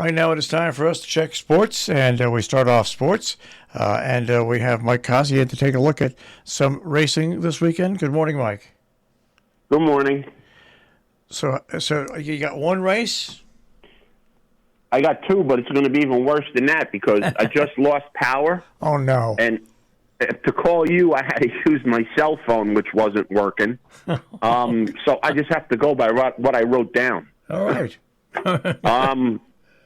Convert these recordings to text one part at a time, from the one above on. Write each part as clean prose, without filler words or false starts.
Right now it is time for us to check sports, and we start off sports. And we have Mike Cossey in to take a look at some racing this weekend. Good morning, Mike. Good morning. So you got one race? I got two, but it's going to be even worse than that because I just lost power. Oh, no. And to call you, I had to use my cell phone, which wasn't working. So I just have to go by what I wrote down. All right.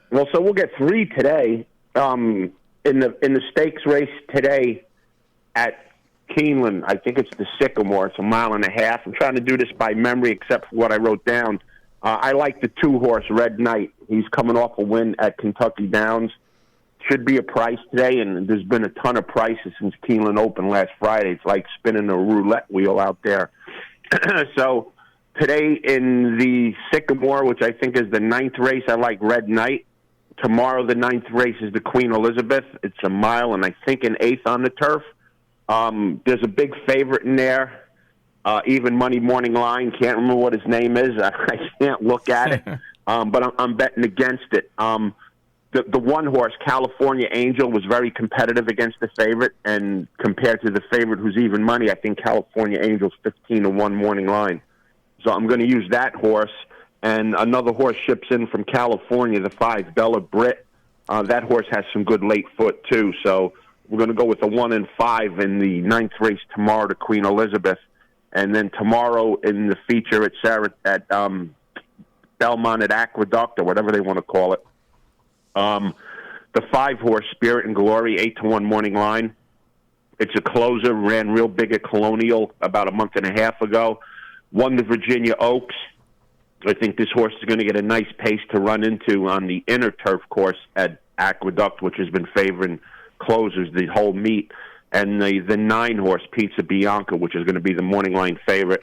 Well, so we'll get three today. In the stakes race today at Keeneland, I think it's the Sycamore. It's a mile and a half. I'm trying to do this by memory, except for what I wrote down. I like the 2-horse Red Knight. He's coming off a win at Kentucky Downs. Should be a price today, and there's been a ton of prices since Keeneland opened last Friday. It's like spinning a roulette wheel out there. So today in the Sycamore, which I think is the 9th race, I like Red Knight. Tomorrow, the 9th race is the Queen Elizabeth. It's a mile, and I think an 8th on the turf. There's a big favorite in there. Even money morning line. Can't remember what his name is. I can't look at it. But I'm betting against it. The one horse, California Angel, was very competitive against the favorite. And compared to the favorite who's even money, I think California Angel's 15-1 morning line. So I'm going to use that horse. And another horse ships in from California, the 5, Bella Britt. That horse has some good late foot, too. So we're going to go with the 1 and 5 in the 9th race tomorrow to Queen Elizabeth. And then tomorrow in the feature at Belmont at Aqueduct, or whatever they want to call it, the 5-horse Spirit and Glory, 8-1 morning line. It's a closer, ran real big at Colonial about a month and a half ago. Won the Virginia Oaks. I think this horse is going to get a nice pace to run into on the inner turf course at Aqueduct, which has been favoring closers the whole meet. And the 9-horse Pizza Bianca, which is going to be the morning line favorite,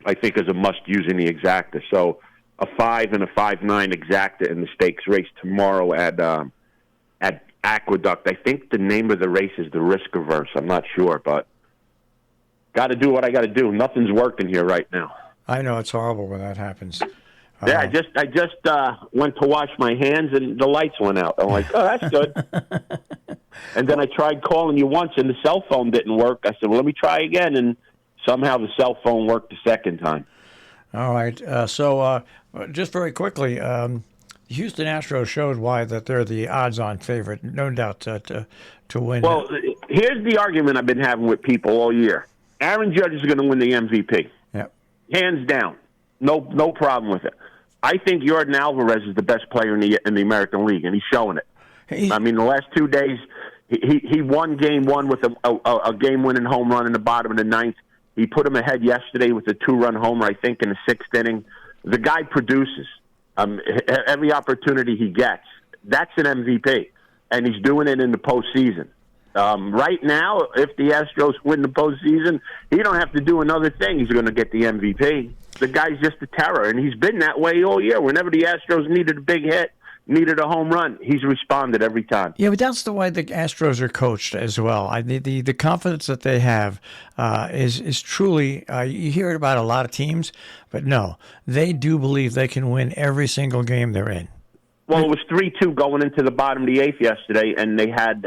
I think is a must-use in the exacta. So a 5 and a 5-9 exacta in the stakes race tomorrow at Aqueduct. I think the name of the race is the Risk Averse. I'm not sure, but got to do what I got to do. Nothing's working here right now. I know it's horrible when that happens. Yeah, I just went to wash my hands and the lights went out. I'm like, oh, that's good. And then I tried calling you once and the cell phone didn't work. I said, well, let me try again, and somehow the cell phone worked the second time. All right. So just very quickly, the Houston Astros showed why that they're the odds-on favorite, no doubt to win. Well, here's the argument I've been having with people all year. Aaron Judge is going to win the MVP. Yep. Hands down. No problem with it. I think Jordan Alvarez is the best player in the American League, and he's showing it. I mean, the last 2 days, he won game one with a game-winning home run in the bottom of the 9th. He put him ahead yesterday with a 2-run homer, I think, in the 6th inning. The guy produces every opportunity he gets. That's an MVP, and he's doing it in the postseason. Right now, if the Astros win the postseason, he don't have to do another thing. He's going to get the MVP. The guy's just a terror, and he's been that way all year. Whenever the Astros needed a big hit, needed a home run, he's responded every time. Yeah, but that's the way the Astros are coached as well. The confidence that they have is truly, you hear it about a lot of teams, but no, they do believe they can win every single game they're in. Well, it was 3-2 going into the bottom of the 8th yesterday, and they had,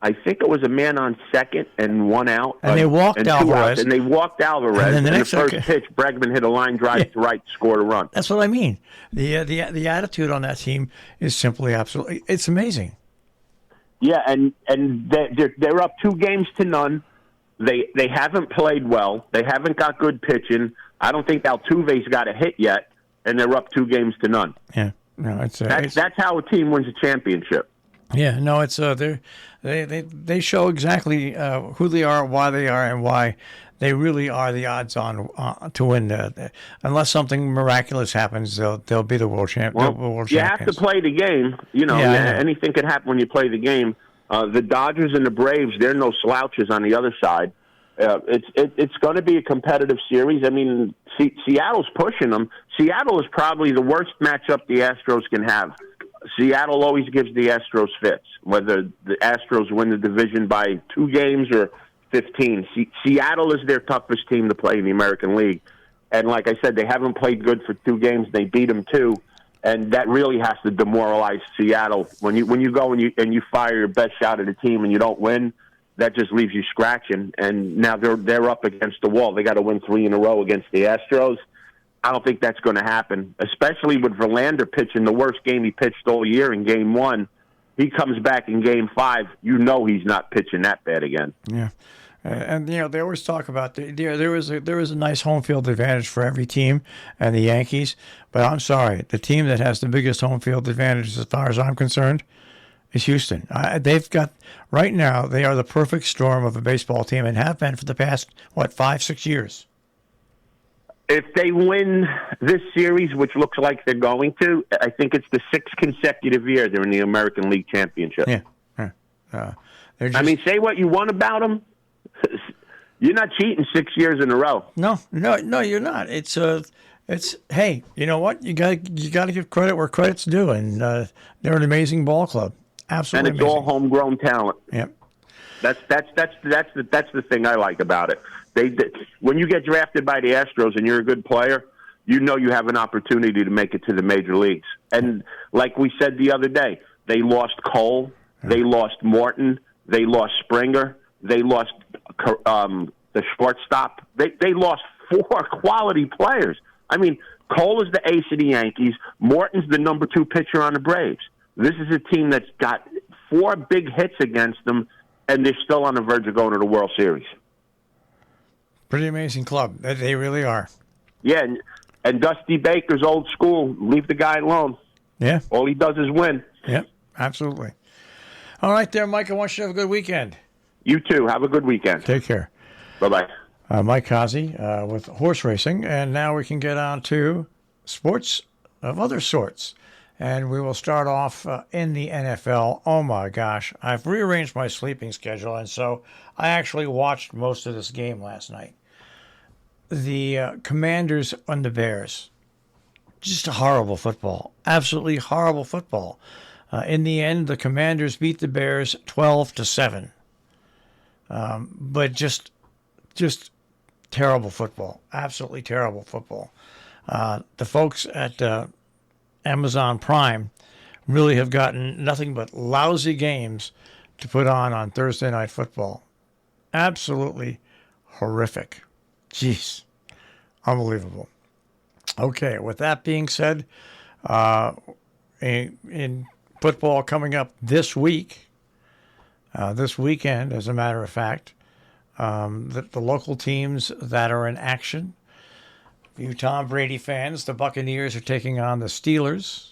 I think it was a man on second and 1 out. And they walked Alvarez. And they walked Alvarez. And then the next first pitch, Bregman hit a line drive to right, scored a run. That's what I mean. The attitude on that team is simply absolutely, it's amazing. Yeah, and they're up 2-0. They haven't played well. They haven't got good pitching. I don't think Altuve's got a hit yet, and they're up 2-0. Yeah, no, that's how a team wins a championship. Yeah, no, it's they show exactly who they are, why they are, and why they really are the odds-on to win. Unless something miraculous happens, they'll be the world champion. Well, you have to play the game. You know, anything can happen when you play the game. The Dodgers and the Braves, they're no slouches on the other side. It's going to be a competitive series. I mean, Seattle's pushing them. Seattle is probably the worst matchup the Astros can have. Seattle always gives the Astros fits, whether the Astros win the division by 2 games or 15. Seattle is their toughest team to play in the American League. And like I said, they haven't played good for 2 games. They beat them 2. And that really has to demoralize Seattle. When you go and you fire your best shot at a team and you don't win, that just leaves you scratching. And now they're up against the wall. They got to win 3 in a row against the Astros. I don't think that's going to happen, especially with Verlander pitching the worst game he pitched all year in Game 1. He comes back in Game 5. You know he's not pitching that bad again. Yeah. And they always talk about there was a nice home field advantage for every team, and the Yankees. But I'm sorry, the team that has the biggest home field advantage, as far as I'm concerned, is Houston. They've got right now. They are the perfect storm of a baseball team, and have been for the past 5-6 years. If they win this series, which looks like they're going to, I think it's the 6th consecutive year they're in the American League Championship. Yeah. I mean, say what you want about them. You're not cheating 6 years in a row. No, you're not. It's hey, you know what? You got to give credit where credit's due, and they're an amazing ball club. Absolutely, and it's amazing. all homegrown talent. Yep. That's the thing I like about it. When you get drafted by the Astros and you're a good player, you know you have an opportunity to make it to the major leagues. And like we said the other day, they lost Cole, they lost Morton, they lost Springer, they lost the shortstop. They lost 4 quality players. I mean, Cole is the ace of the Yankees. Morton's the number 2 pitcher on the Braves. This is a team that's got 4 big hits against them, and they're still on the verge of going to the World Series. Pretty amazing club. They really are. Yeah, and Dusty Baker's old school. Leave the guy alone. Yeah. All he does is win. Yep, absolutely. All right there, Mike. I want you to have a good weekend. You too. Have a good weekend. Take care. Bye-bye. Mike Kazi with horse racing. And now we can get on to sports of other sorts. And we will start off in the NFL. Oh, my gosh. I've rearranged my sleeping schedule, and so I actually watched most of this game last night. The Commanders and the Bears. Just a horrible football. Absolutely horrible football. In the end, the Commanders beat the Bears 12-7. But just terrible football. Absolutely terrible football. The folks at Amazon Prime really have gotten nothing but lousy games to put on Thursday Night Football. Absolutely horrific. Jeez. Unbelievable. Okay, with that being said, in football coming up this week, this weekend, as a matter of fact, the local teams that are in action. You Tom Brady fans, the Buccaneers are taking on the Steelers.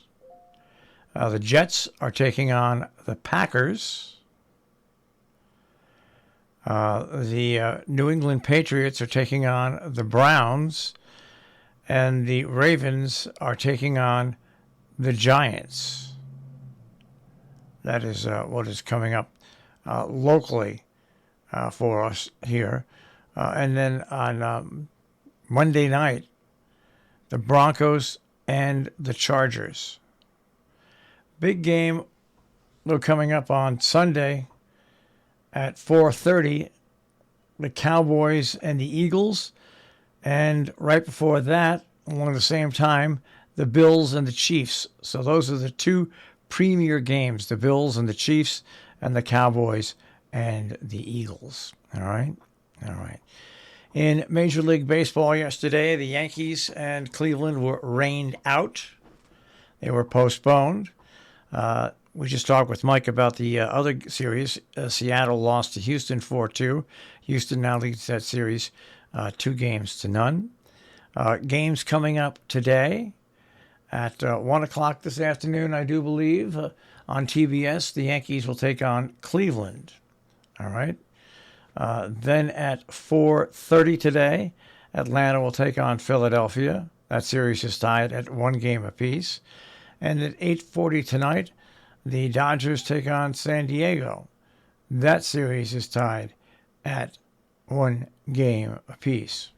The Jets are taking on the Packers. The New England Patriots are taking on the Browns. And the Ravens are taking on the Giants. That is what is coming up locally for us here. And then on Monday night, the Broncos and the Chargers. Big game coming up on Sunday at 4:30, the Cowboys and the Eagles. And right before that, along the same time, the Bills and the Chiefs. So those are the 2 premier games, the Bills and the Chiefs, and the Cowboys and the Eagles. All right? All right. In Major League Baseball yesterday, the Yankees and Cleveland were rained out. They were postponed. We just talked with Mike about the other series. Seattle lost to Houston 4-2. Houston now leads that series 2-0. Games coming up today at 1 o'clock this afternoon, I do believe, on TBS. The Yankees will take on Cleveland. All right. Then at 4:30 today, Atlanta will take on Philadelphia. That series is tied at 1 game apiece. And at 8:40 tonight, the Dodgers take on San Diego. That series is tied at 1 game apiece.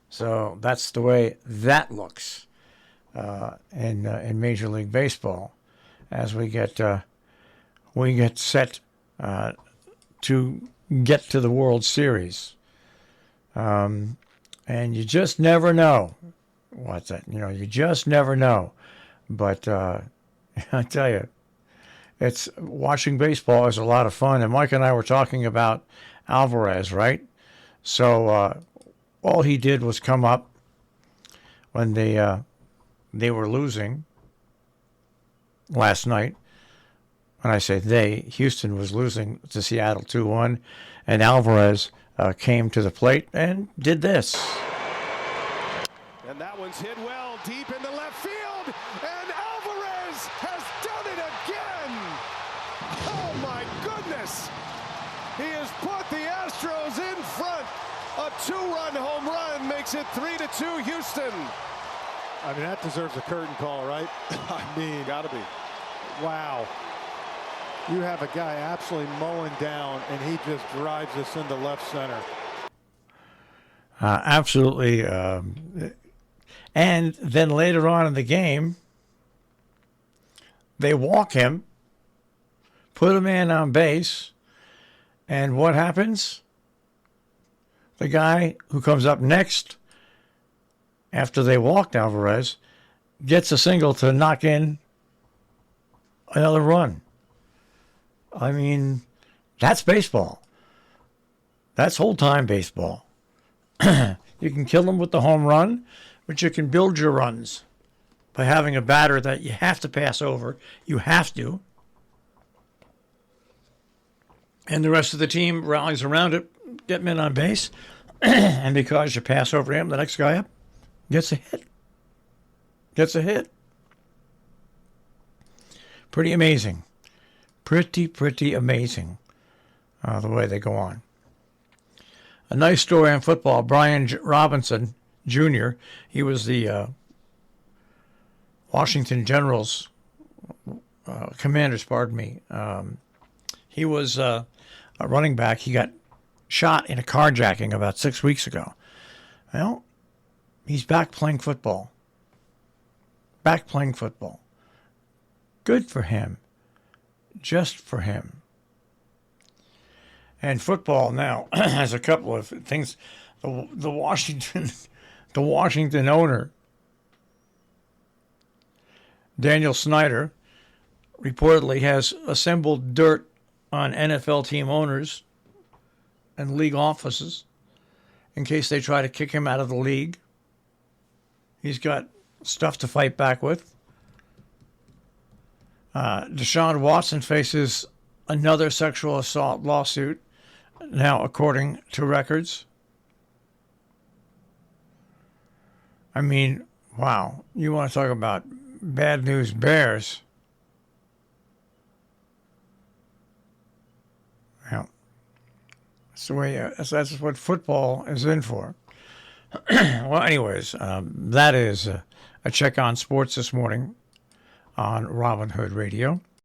So that's the way that looks in Major League Baseball as we get set to get to the World Series. And you just never know. What's that? You just never know But I tell you, it's watching baseball is a lot of fun. And Mike and I were talking about Alvarez, right? So all he did was come up when they were losing last night. When I say they, Houston was losing to Seattle 2-1, and Alvarez came to the plate and did this. And that one's hit well deep into left field, and Alvarez has done it again. Oh my goodness. He has put the Astros in front. A 2-run home run makes it 3-2 Houston. I mean, that deserves a curtain call, right? I mean, Gotta be. wow. You have a guy absolutely mowing down, and he just drives this into left center. Absolutely. And then later on in the game, they walk him, put a man on base, and what happens? The guy who comes up next, after they walked Alvarez, gets a single to knock in another run. I mean, that's baseball. That's old-time baseball. You can kill them with the home run, but you can build your runs by having a batter that you have to pass over. You have to. And the rest of the team rallies around it, get men on base, and because you pass over him, the next guy up gets a hit. Gets a hit. Pretty amazing. Pretty amazing the way they go on. A nice story on football. Brian Robinson Jr., he was the Washington Generals, Commanders, pardon me. He was a running back. He got shot in a carjacking about 6 weeks ago. Well, he's back playing football. Back playing football. Good for him. Just for him. And football now has a couple of things. The Washington owner, Daniel Snyder, reportedly has assembled dirt on NFL team owners and league offices in case they try to kick him out of the league. He's got stuff to fight back with. Deshaun Watson faces another sexual assault lawsuit, now according to records. I mean, wow. You want to talk about bad news bears. Well, that's the way. That's what football is in for. Well, anyways, that is a check on sports this morning on Robin Hood Radio.